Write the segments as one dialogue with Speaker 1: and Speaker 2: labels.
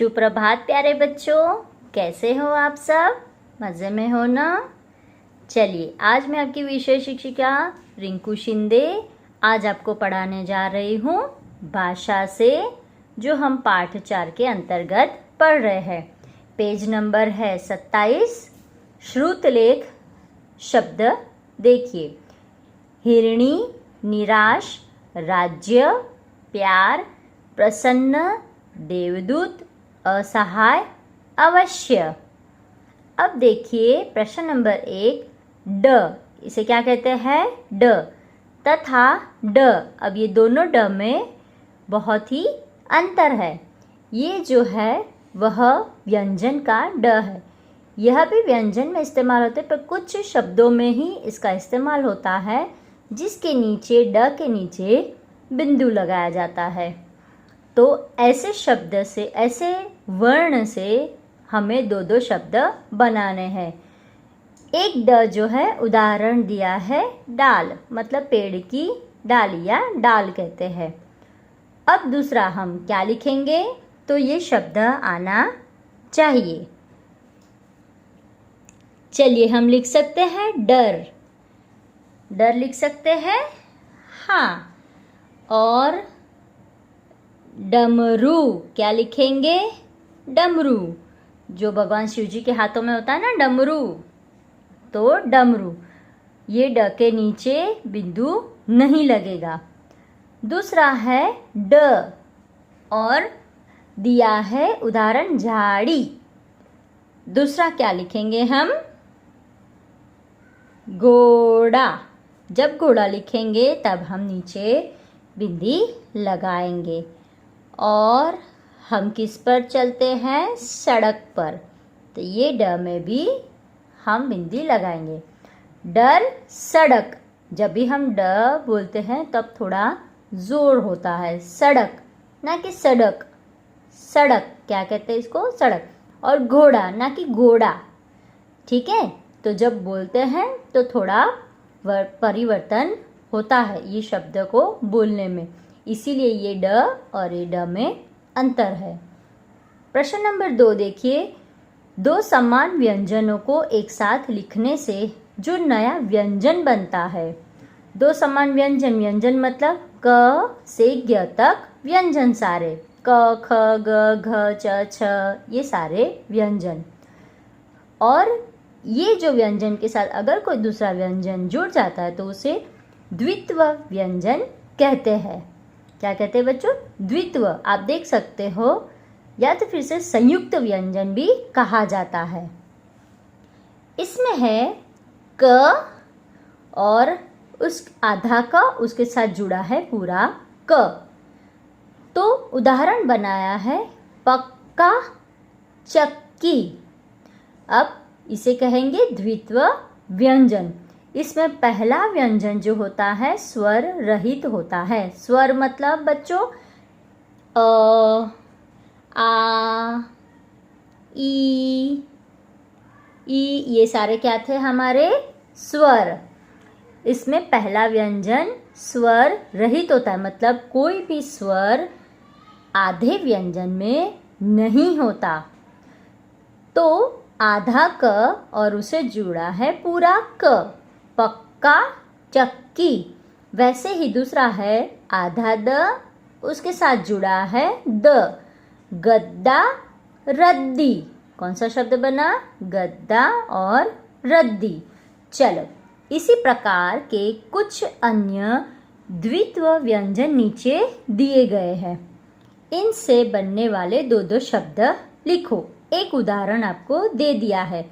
Speaker 1: सुप्रभात प्यारे बच्चों, कैसे हो आप सब? मज़े में हो ना? चलिए, आज मैं आपकी विषय शिक्षिका रिंकू शिंदे आज आपको पढ़ाने जा रही हूँ भाषा से, जो हम पाठ 4 के अंतर्गत पढ़ रहे हैं। पेज नंबर है 27। श्रुतलेख शब्द देखिए। हिरणी, निराश, राज्य, प्यार, प्रसन्न, देवदूत, असहाय, अवश्य। अब देखिए प्रश्न नंबर 1, ड, इसे क्या कहते हैं? ड तथा ड। अब ये दोनों ड में बहुत ही अंतर है। ये जो है वह व्यंजन का ड है। यह भी व्यंजन में इस्तेमाल होते, पर कुछ शब्दों में ही इसका इस्तेमाल होता है जिसके नीचे ड के नीचे बिंदु लगाया जाता है। तो ऐसे शब्द से, ऐसे वर्ण से हमें दो शब्द बनाने हैं। एक ड जो है उदाहरण दिया है डाल, मतलब पेड़ की डाली या डाल कहते हैं। अब दूसरा हम क्या लिखेंगे? तो ये शब्द आना चाहिए। चलिए हम लिख सकते हैं डर। डर लिख सकते हैं, हाँ। और डमरू क्या लिखेंगे? डमरू, जो भगवान शिव जी के हाथों में होता है ना डमरू, तो डमरू। ये ड के नीचे बिंदु नहीं लगेगा। दूसरा है ड, और दिया है उदाहरण झाड़ी। दूसरा क्या लिखेंगे हम? घोड़ा। जब घोड़ा लिखेंगे तब हम नीचे बिंदी लगाएंगे। और हम किस पर चलते हैं? सड़क पर, तो ये ड में भी हम बिंदी लगाएंगे। डर, सड़क। जब भी हम ड बोलते हैं तब थोड़ा जोर होता है। सड़क ना कि सड़क। सड़क क्या कहते हैं इसको? सड़क। और घोड़ा ना कि घोड़ा, ठीक है? तो जब बोलते हैं तो थोड़ा परिवर्तन होता है ये शब्द को बोलने में, इसीलिए ये ड और ये ड में अंतर है। प्रश्न नंबर 2 देखिए। दो समान व्यंजनों को एक साथ लिखने से जो नया व्यंजन बनता है। दो समान व्यंजन, व्यंजन मतलब क से ग तक व्यंजन सारे, क, ख, ग, घ, च, छ, ये सारे व्यंजन। और ये जो व्यंजन के साथ अगर कोई दूसरा व्यंजन जुड़ जाता है तो उसे द्वित्व व्यंजन कहते हैं। क्या कहते हैं बच्चों? द्वित्व। आप देख सकते हो, या तो फिर से संयुक्त व्यंजन भी कहा जाता है। इसमें है क, और उस आधा क उसके साथ जुड़ा है पूरा क। तो उदाहरण बनाया है पक्का, चक्की। अब इसे कहेंगे द्वित्व व्यंजन। इसमें पहला व्यंजन जो होता है स्वर रहित होता है। स्वर मतलब बच्चों अ, आ, ई, ये सारे क्या थे? हमारे स्वर। इसमें पहला व्यंजन स्वर रहित होता है, मतलब कोई भी स्वर आधे व्यंजन में नहीं होता। तो आधा क और उसे जुड़ा है पूरा क, पक्का, चक्की। वैसे ही दूसरा है आधा द, उसके साथ जुड़ा है द, गद्दा, रद्दी। कौन सा शब्द बना? गद्दा और रद्दी। चलो, इसी प्रकार के कुछ अन्य द्वित्व व्यंजन नीचे दिए गए हैं। इनसे बनने वाले दो शब्द लिखो। एक उदाहरण आपको दे दिया है,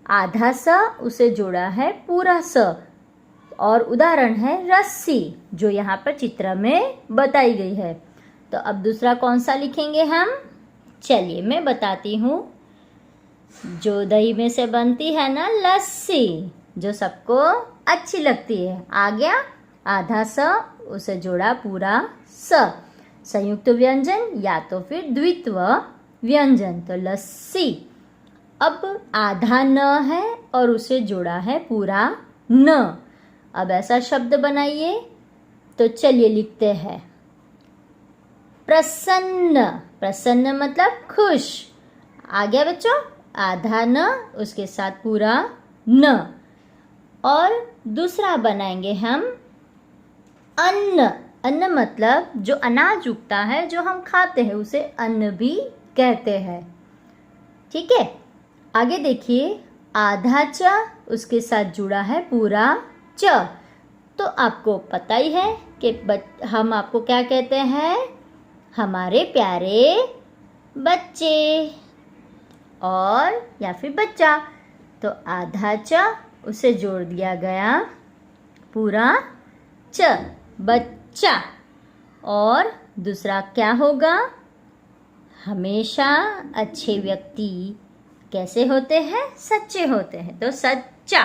Speaker 1: आधा स, उसे जोड़ा है पूरा स। और उदाहरण है रस्सी, जो यहाँ पर चित्र में बताई गई है। तो अब दूसरा कौन सा लिखेंगे हम? चलिए मैं बताती हूँ। जो दही में से बनती है ना लस्सी, जो सबको अच्छी लगती है। आ गया आधा स, उसे जोड़ा पूरा स। संयुक्त व्यंजन या तो फिर द्वित्व व्यंजन, तो लस्सी। अब आधा न है और उसे जोड़ा है पूरा न। अब ऐसा शब्द बनाइए। तो चलिए लिखते हैं प्रसन्न। प्रसन्न मतलब खुश। आ गया बच्चों, आधा न उसके साथ पूरा न। और दूसरा बनाएंगे हम अन्न। अन्न मतलब जो अनाज उगता है, जो हम खाते हैं, उसे अन्न भी कहते हैं। ठीक है, आगे देखिए, आधा च उसके साथ जुड़ा है पूरा च। तो आपको पता ही है कि हम आपको क्या कहते हैं, हमारे प्यारे बच्चे और या फिर बच्चा। तो आधा च उसे जोड़ दिया गया पूरा च, बच्चा। और दूसरा क्या होगा, हमेशा अच्छे व्यक्ति कैसे होते हैं, सच्चे होते हैं। तो सच्चा,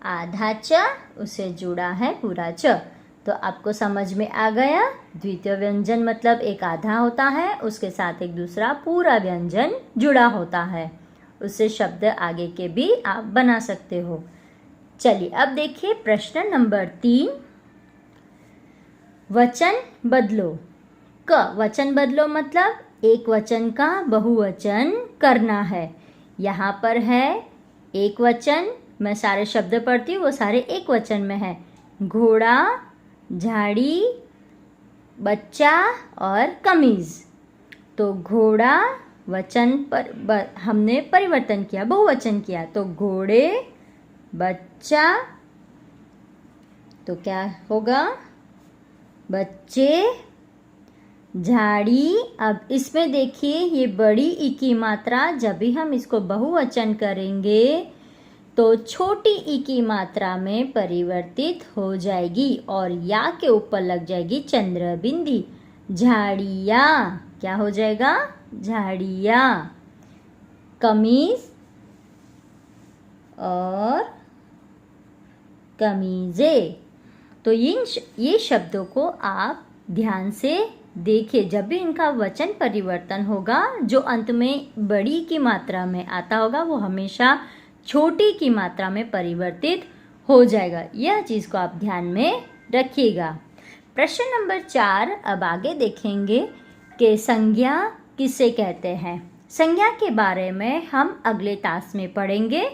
Speaker 1: आधा च उसे जुड़ा है पूरा च। तो आपको समझ में आ गया, द्वितीय व्यंजन मतलब एक आधा होता है, उसके साथ एक दूसरा पूरा व्यंजन जुड़ा होता है। उससे शब्द आगे के भी आप बना सकते हो। चलिए अब देखिए प्रश्न नंबर 3, वचन बदलो। क वचन बदलो मतलब एक वचन का बहुवचन करना है। यहाँ पर है एक वचन, मैं सारे शब्द पढ़ती हूँ, वो सारे एक वचन में है। घोड़ा, झाड़ी, बच्चा और कमीज। तो घोड़ा वचन पर हमने परिवर्तन किया, बहुवचन किया। तो घोड़े, बच्चा, तो क्या होगा, बच्चे, झाड़ी। अब इसमें देखिए ये बड़ी ई की मात्रा, जब भी हम इसको बहुवचन करेंगे तो छोटी ई की मात्रा में परिवर्तित हो जाएगी और या के ऊपर लग जाएगी चंद्र बिंदी। झाड़ियाँ, क्या हो जाएगा, झाड़ियाँ। कमीज और कमीजे। तो ये शब्दों को आप ध्यान से देखिए, जब भी इनका वचन परिवर्तन होगा, जो अंत में बड़ी की मात्रा में आता होगा वो हमेशा छोटी की मात्रा में परिवर्तित हो जाएगा। यह चीज़ को आप ध्यान में रखिएगा। प्रश्न नंबर 4 अब आगे देखेंगे कि संज्ञा किसे कहते हैं। संज्ञा के बारे में हम अगले टास्क में पढ़ेंगे।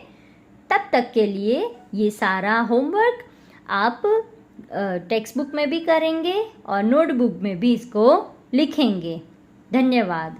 Speaker 1: तब तक के लिए ये सारा होमवर्क आप टेक्स्ट बुक में भी करेंगे और नोटबुक में भी इसको लिखेंगे। धन्यवाद।